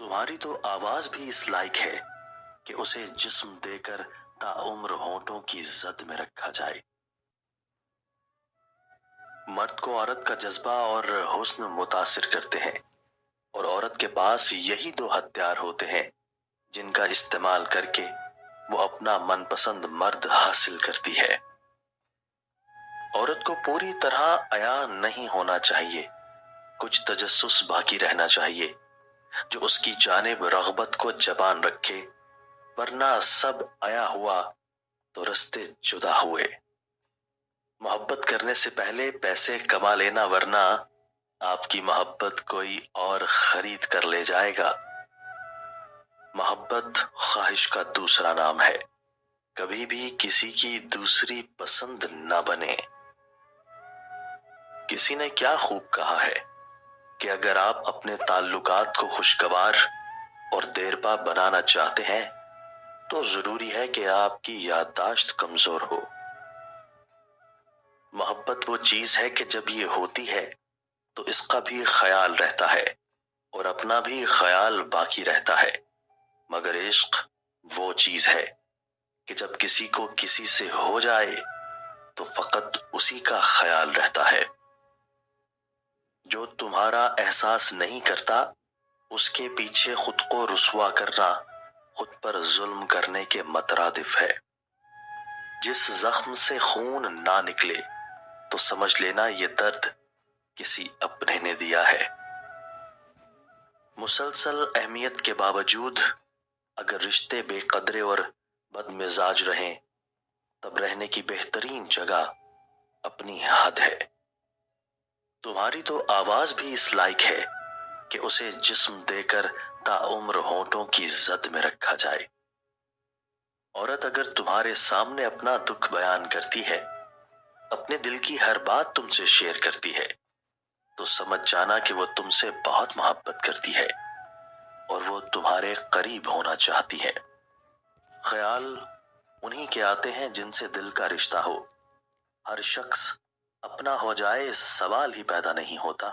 तुम्हारी तो आवाज भी इस लायक है कि उसे जिस्म देकर ताउम्र होंठों की जद में रखा जाए। मर्द को औरत का जज्बा और हुस्न मुतासिर करते हैं, और औरत के पास यही दो हथियार होते हैं जिनका इस्तेमाल करके वो अपना मनपसंद मर्द हासिल करती है। औरत को पूरी तरह अया नहीं होना चाहिए, कुछ तजस्सुस बाकी रहना चाहिए जो उसकी जानिब रग़बत को जबान रखे, वरना सब अया हुआ तो रस्ते जुदा हुए। मोहब्बत करने से पहले पैसे कमा लेना, वरना आपकी मोहब्बत कोई और खरीद कर ले जाएगा। मोहब्बत ख्वाहिश का दूसरा नाम है, कभी भी किसी की दूसरी पसंद न बने। किसी ने क्या खूब कहा है कि अगर आप अपने ताल्लुकात को खुशगवार और देरपा बनाना चाहते हैं तो जरूरी है कि आपकी याददाश्त कमजोर हो। मोहब्बत वो चीज है कि जब ये होती है तो इसका भी ख्याल रहता है और अपना भी ख्याल बाकी रहता है, मगर इश्क वो चीज है कि जब किसी को किसी से हो जाए तो फकत उसी का ख्याल रहता है। जो तुम्हारा एहसास नहीं करता उसके पीछे खुद को रुसवा करना खुद पर जुल्म करने के मतरादिफ है। जिस जख्म से खून ना निकले तो समझ लेना ये दर्द किसी अपने ने दिया है। मुसलसल अहमियत के बावजूद अगर रिश्ते बेकदरे और बदमिजाज रहें, तब रहने की बेहतरीन जगह अपनी हद है। तुम्हारी तो आवाज भी इस लायक है कि उसे जिस्म देकर ताउम्र होंठों की जद में रखा जाए। औरत अगर तुम्हारे सामने अपना दुख बयान करती है, अपने दिल की हर बात तुमसे शेयर करती है, तो समझ जाना कि वो तुमसे बहुत मोहब्बत करती है और वो तुम्हारे करीब होना चाहती है। ख्याल उन्हीं के आते हैं जिनसे दिल का रिश्ता हो। हर शख्स अपना हो जाए इस सवाल ही पैदा नहीं होता।